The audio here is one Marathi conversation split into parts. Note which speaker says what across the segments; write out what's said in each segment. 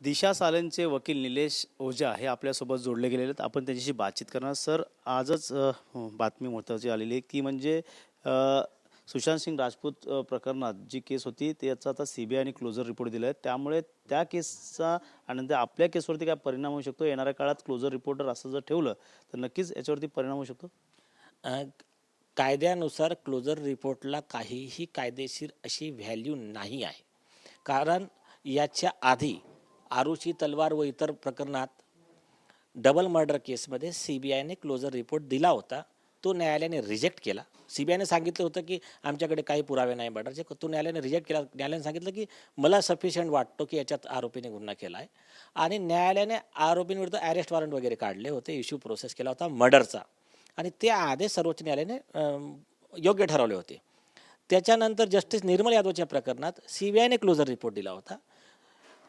Speaker 1: दिशा सालेंचे वकील निलेश ओझा हे आपल्यासोबत जोडले गेलेले आहेत. आपण त्यांच्याशी बातचीत करणार. सर, आजच बातमी महत्त्वाची आलेली आहे ती म्हणजे सुशांत सिंग राजपूत प्रकरणात जी केस होती त्याचा आता CBIने क्लोजर रिपोर्ट दिला आहे. त्यामुळे त्या केसचा आणि आपल्या केसवरती काय परिणाम होऊ शकतो? येणाऱ्या काळात क्लोजर रिपोर्टर असं जर ठेवलं तर नक्कीच याच्यावरती परिणाम होऊ शकतो.
Speaker 2: अ, कायद्यानुसार क्लोजर रिपोर्टला काहीही कायदेशीर अशी व्हॅल्यू नाही आहे. कारण याच्या आधी आरुषी तलवार व इतर प्रकरणात डबल मर्डर केसमध्ये CBIने क्लोजर रिपोर्ट दिला होता. तो न्यायालयाने रिजेक्ट केला. CBIने सांगितलं होतं की आमच्याकडे काही पुरावे नाही मर्डरचे. तो न्यायालयाने रिजेक्ट केला. न्यायालयाने सांगितलं की मला सफिशियंट वाटतो की याच्यात आरोपीने गुन्हा केला आहे. आणि न्यायालयाने आरोपींविरुद्ध अरेस्ट वॉरंट वगैरे काढले होते. इश्यू प्रोसेस केला होता मर्डरचा. आणि ते आदेश सर्वोच्च न्यायालयाने योग्य ठरवले होते. त्याच्यानंतर जस्टिस निर्मल यादवच्या प्रकरणात CBIने क्लोजर रिपोर्ट दिला होता.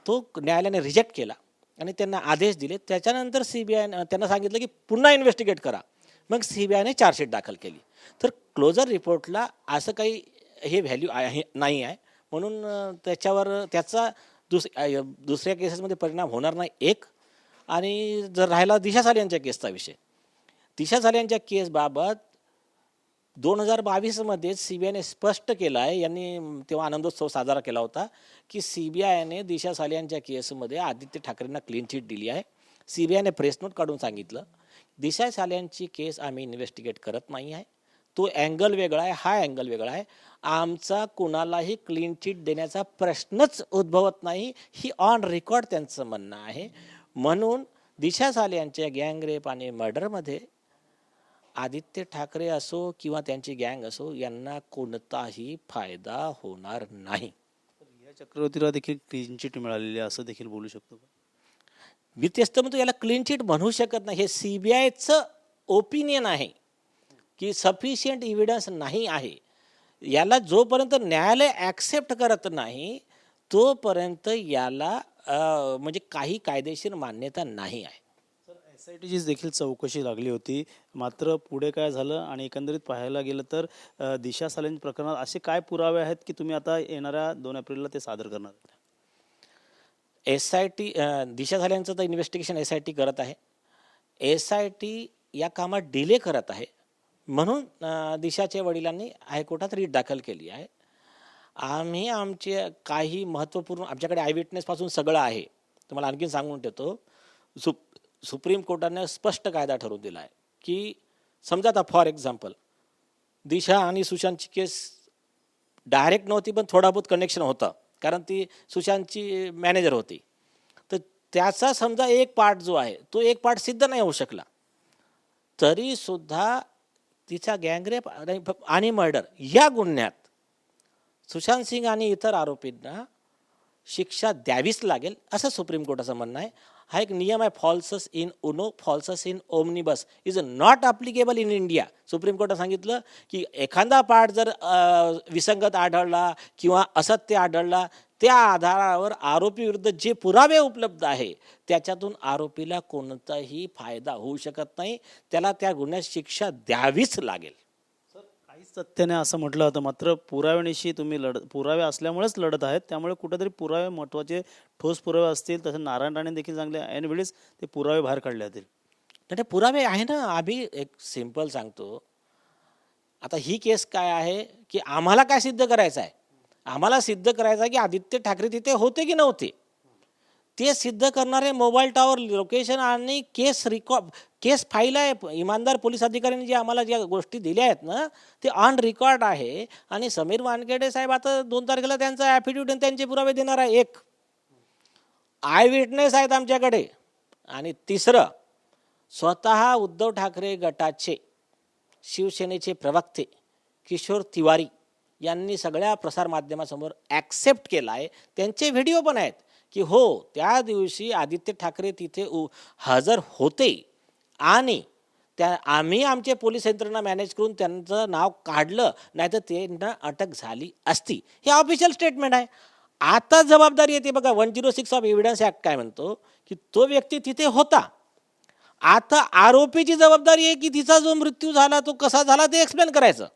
Speaker 2: तो न्यायालयाने रिजेक्ट केला आणि त्यांना आदेश दिले. त्याच्यानंतर CBI त्यांना सांगितलं की पुन्हा इन्व्हेस्टिगेट करा. मग CBIने चार्जशीट दाखल केली. तर क्लोजर रिपोर्टला असं काही हे व्हॅल्यू आहे नाही आहे. म्हणून त्याच्यावर त्याचा दुसऱ्या केसेसमध्ये परिणाम होणार नाही एक. आणि जर राहिला दिशा साले यांच्या केसचा विषय, दिशा साले यांच्या केसबाबत 2022मध्ये CBIने स्पष्ट केलं आहे. यांनी तेव्हा आनंदोत्सव साजरा केला होता की CBIने दिशा साले यांच्या केसमध्ये आदित्य ठाकरेंना क्लीन चिट दिली आहे. CBIने प्रेस नोट काढून सांगितलं दिशा साले यांची केस आम्ही इन्व्हेस्टिगेट करत नाही आहे. तो अँगल वेगळा आहे, हा अँगल वेगळा आहे. आमचा कुणालाही क्लीन चिट देण्याचा प्रश्नच उद्भवत नाही, ही ऑन रेकॉर्ड त्यांचं म्हणणं आहे. म्हणून दिशा साले यांच्या गँगरेप आणि मर्डरमध्ये आदित्य ठाकरे असो किंवा त्यांची गँग असो यांना कोणताही फायदा होणार नाही.
Speaker 1: या चक्रवर्तीला देखील क्लीन चिट मिळालेली आहे असं देखील बोलू शकतो का?
Speaker 2: मी तेच तर म्हणतो, याला क्लीन चिट म्हणू शकत नाही. हे CBIचं ओपिनियन आहे की सफिशियंट इव्हिडन्स नाही आहे. याला जोपर्यंत न्यायालय ॲक्सेप्ट करत नाही तोपर्यंत याला म्हणजे काही कायदेशीर मान्यता नाही आहे.
Speaker 1: SITची देखील चौकशी लागली होती, मात्र पुढे काय झालं आणि एकंदरीत पाहायला गेलं तर दिशा सालेंच्या प्रकरणात असे काय पुरावे आहेत की तुम्ही आता येणाऱ्या 2 एप्रिलला ते सादर करणार?
Speaker 2: SIT दिशा सालेंचं तर इन्व्हेस्टिगेशन SIT करत आहे. SIT या कामात डिले करत आहे. म्हणून दिशाच्या वडिलांनी हायकोर्टात रीट दाखल केली आहे. आम्ही आमचे काही महत्त्वपूर्ण आमच्याकडे आयविटनेसपासून सगळं आहे. तुम्हाला आणखीन सांगून ठेवतो, सुप्रीम कोर्टाने स्पष्ट कायदा ठरवून दिला आहे की समजा आता फॉर एक्झाम्पल दिशा आणि सुशांतची केस डायरेक्ट नव्हती, पण थोडा बहुत कनेक्शन होतं कारण ती सुशांतची मॅनेजर होती. तर त्याचा समजा एक पार्ट जो आहे तो एक पार्ट सिद्ध नाही होऊ शकला तरीसुद्धा तिचा गँगरेप आणि मर्डर या गुन्ह्यात सुशांत सिंग आणि इतर आरोपींना शिक्षा द्यावीच लागेल असं सुप्रीम कोर्टाचं म्हणणं आहे. हा एक नियम आहे, falsus in uno falsus in omnibus is not applicable in India. Supreme कोर्टाने सांगितलं की एखादा पार्ट जर विसंगत आढळला किंवा असत्य आढळला त्या आधारावर आरोपी विरुद्ध जे पुरावे उपलब्ध आहे त्याच्यातून आरोपीला कोणताही फायदा होऊ शकत नाही. त्याला त्या गुन्ह्यात शिक्षा द्यावीच लागेल.
Speaker 1: काहीच तथ्य नाही असं म्हटलं होतं, मात्र पुराव्यानिशी तुम्ही पुरावे असल्यामुळेच लढत आहेत. त्यामुळे कुठेतरी पुरावे महत्त्वाचे ठोस पुरावे असतील. तसं नारायण राणे देखील चांगले ऐनवेळीच ते पुरावे बाहेर काढले जातील.
Speaker 2: नाही, पुरावे आहे ना. आम्ही एक सिंपल सांगतो, आता ही केस काय आहे की आम्हाला काय सिद्ध करायचं आहे? आम्हाला सिद्ध करायचं आहे की आदित्य ठाकरे तिथे होते की नव्हते. ते सिद्ध करणारे मोबाईल टॉवर लोकेशन आणि केस फाईल आहे. इमानदार पोलीस अधिकाऱ्यांनी जे आम्हाला ज्या गोष्टी दिल्या आहेत ना ते ऑन रेकॉर्ड आहे. आणि समीर वानखेडे साहेब आता 2 तारखेला त्यांचा ॲफिडेव्हिट आणि त्यांचे पुरावे देणार आहे. एक आय विटनेस आहेत आमच्याकडे. आणि तिसरं, स्वतः उद्धव ठाकरे गटाचे शिवसेनेचे प्रवक्ते किशोर तिवारी यांनी सगळ्या प्रसारमाध्यमासमोर ॲक्सेप्ट केला आहे. त्यांचे व्हिडिओ पण आहेत की हो त्या दिवशी आदित्य ठाकरे तिथे हजर होते आणि आम्ही आमचे पोलीस यंत्रणा मॅनेज करून त्यांचं नाव काढलं, नाहीतर त्यांना अटक झाली असती. हे ऑफिशियल स्टेटमेंट आहे. आता जबाबदारी येते बघा, 106 ऑफ एव्हिडन्स ॲक्ट काय म्हणतो की तो व्यक्ती तिथे होता. आता आरोपीची जबाबदारी आहे की तिचा जो मृत्यू झाला तो कसा झाला ते एक्सप्लेन करायचं.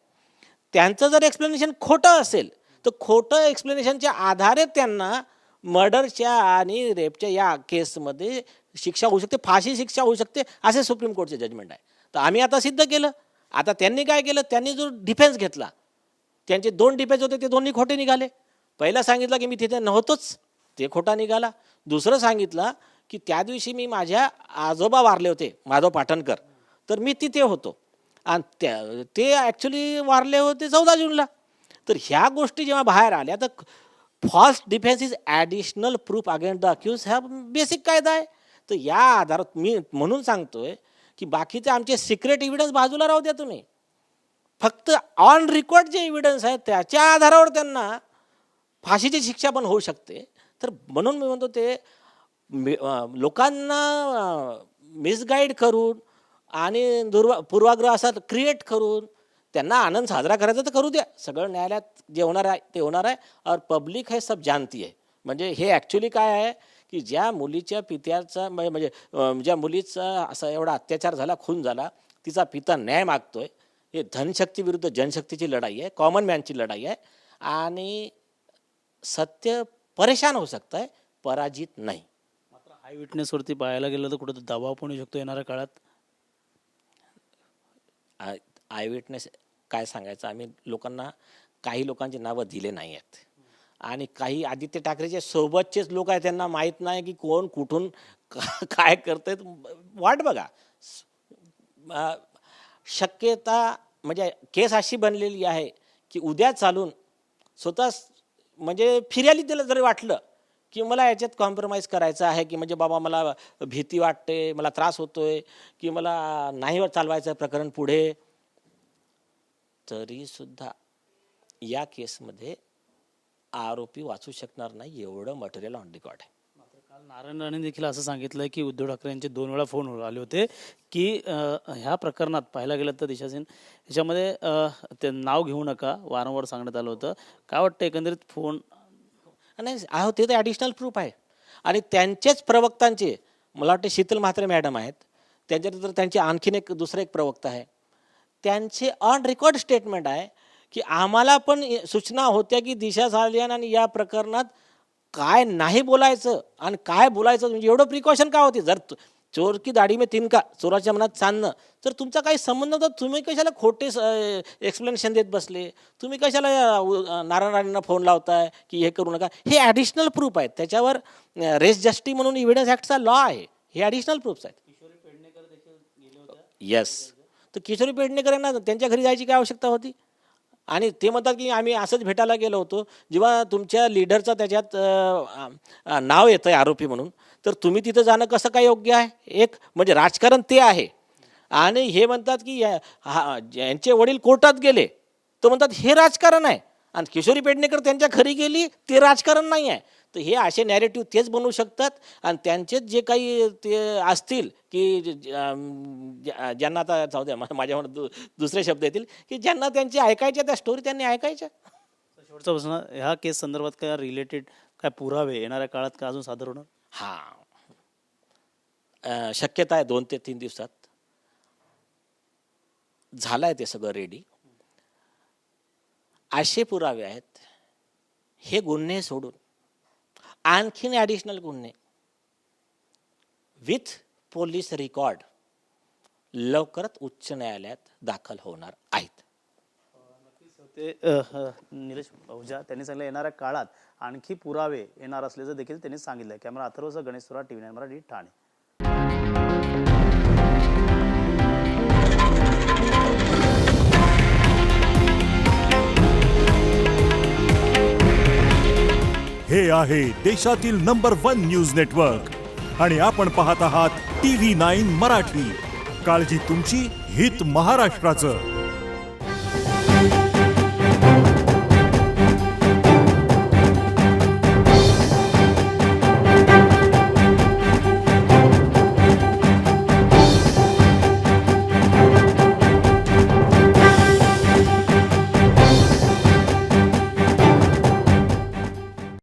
Speaker 2: त्यांचं जर एक्सप्लेनेशन खोटं असेल तर खोटं एक्सप्लेनेशनच्या आधारे त्यांना मर्डरच्या आणि रेपच्या या केसमध्ये शिक्षा होऊ शकते, फाशी शिक्षा होऊ शकते, असे सुप्रीम कोर्टचे जजमेंट आहे. तर आम्ही आता सिद्ध केलं. आता त्यांनी काय केलं, त्यांनी जो डिफेन्स घेतला, त्यांचे 2 डिफेन्स होते ते दोन्ही खोटे निघाले. पहिला सांगितलं की मी तिथे नव्हतोच, ते खोटा निघाला. दुसरं सांगितलं की त्या दिवशी मी माझ्या आजोबा वारले होते, माधव पाटणकर, तर मी तिथे होतो आणि ते ॲक्च्युली वारले होते 14 जूनला. तर ह्या गोष्टी जेव्हा बाहेर आल्या तर false defence is additional proof against the accused हा बेसिक कायदा आहे. तर या आधारात मी म्हणून सांगतोय की बाकीचे आमचे सिक्रेट एव्हिडन्स बाजूला राहू द्या तुम्ही. फक्त ऑन रेकॉर्ड जे एव्हिडन्स आहेत त्याच्या आधारावर त्यांना फाशीची शिक्षा पण होऊ शकते. तर म्हणून मी म्हणतो ते लोकांना मिसगाईड करून आणि पूर्वाग्रह असा क्रिएट करून त्यांना आनंद साजरा करायचा तर करू द्या. सगळं न्यायालयात जे होणार आहे ते होणार आहे. और पब्लिक हे सब जानती आहे. म्हणजे हे ॲक्च्युली काय आहे की ज्या मुलीच्या पित्याचा म्हणजे ज्या मुलीचा असा एवढा अत्याचार झाला, खून झाला, तिचा पिता न्याय मागतोय. हे धनशक्ती विरुद्ध जनशक्तीची लढाई आहे, कॉमन मॅनची लढाई आहे आणि सत्य परेशान होऊ शकतं आहे, पराजित नाही.
Speaker 1: मात्र आय विटनेसवरती पाहायला गेलं तर कुठं दबाव पण येऊ शकतो येणाऱ्या काळात.
Speaker 2: आय विटनेस काय सांगायचं, आम्ही लोकांना काही लोकांची नावं दिले नाही आहेत आणि काही आदित्य ठाकरेच्या सोबतचेच लोक आहेत, त्यांना माहीत नाही की कोण कुठून काय करतायत. वाट बघा. शक्यता म्हणजे केस अशी बनलेली आहे की उद्या चालून स्वतः म्हणजे फिर्याली त्याला जरी वाटलं की मला याच्यात कॉम्प्रोमाइज करायचं आहे, की म्हणजे बाबा मला भीती वाटते, मला त्रास होतोय, की मला नाही चालवायचं प्रकरण पुढे, तरीसुद्धा या केसमध्ये आरोपी वाचू शकणार नाही, एवढं मटेरियल ऑन रेकॉर्ड आहे.
Speaker 1: काल नारायण राणे देखील असं सांगितलं की उद्धव ठाकरे यांचे 2 वेळा फोन आले होते की ह्या प्रकरणात पाहायला गेलं तर दिशा सेन ह्याच्यामध्ये ते नाव घेऊ नका, वारंवार सांगण्यात आलं होतं. काय वाटतं एकंदरीत फोन
Speaker 2: नाही आहो, ते तर ॲडिशनल प्रूफ आहे आणि त्यांचेच प्रवक्तांचे, मला वाटते शीतल म्हात्रे मॅडम आहेत, त्याच्यानंतर त्यांचे आणखीन दुसरा एक प्रवक्ता आहे, त्यांचे ऑन रेकॉर्ड स्टेटमेंट आहे की आम्हाला पण सूचना होत्या की दिशा सालियान आणि या प्रकरणात काय नाही बोलायचं आणि काय बोलायचं, म्हणजे एवढं प्रिकॉशन का होती. जर चोर की दाढी में तिनका, चोराच्या मनात चांदणं, तर तुमचा काही संबंध नव्हता. तुम्ही कशाला खोटे एक्सप्लेनेशन देत बसले, तुम्ही कशाला नारायण राणेंना फोन लावताय की हे करू नका. हे ॲडिशनल प्रूफ आहेत, त्याच्यावर रेस जस्टिस म्हणून एव्हिडन्स ॲक्टचा लॉ आहे, हे ॲडिशनल प्रूफ्स आहेत. येस. तर किशोरी पेडणेकर यांना त्यांच्या घरी जायची काय आवश्यकता होती. आणि ते म्हणतात की आम्ही असंच भेटायला गेलो होतो. जेव्हा तुमच्या लीडरचं त्याच्यात नाव येतं आहे आरोपी म्हणून, तर तुम्ही तिथं जाणं कसं काय योग्य आहे. एक म्हणजे राजकारण ते आहे आणि हे म्हणतात की यांचे वडील कोर्टात गेले, तर म्हणतात हे राजकारण आहे आणि किशोरी पेडणेकर त्यांच्या घरी गेली ते राजकारण नाही आहे. तर हे असे नॅरेटिव्ह तेच बनवू शकतात आणि त्यांचेच जे काही ते असतील की ज्यांना आता जाऊ द्या माझ्यावर दुसरे शब्द येतील की ज्यांना त्यांचे ऐकायच्या त्या स्टोरी त्यांनी ऐकायच्या.
Speaker 1: शेवटचा प्रश्न, ह्या केस संदर्भात काय रिलेटेड काय पुरावे येणाऱ्या काळात काय अजून सादर होणार.
Speaker 2: शक्यता आहे 2 ते 3 दिवसात झालं आहे ते सगळं रेडी. असे पुरावे आहेत, हे गुन्हे सोडून आणखीन ॲडिशनल गुन्हे विथ पोलीस रेकॉर्ड लवकरच उच्च न्यायालयात दाखल होणार आहेत.
Speaker 1: ते निलेश ओझा त्यांनी सांगितलं येणाऱ्या काळात आणखी पुरावे येणार असल्याचं देखील त्यांनी सांगितलं. कॅमेरा अथर्वसह गणेश सुरा, TV9 मराठी, ठाणे.
Speaker 3: हे आहे देशातील नंबर 1 न्यूज नेटवर्क आणि आपण पाहत आहात TV9 मराठी. काळजी तुमची, हित महाराष्ट्राचं.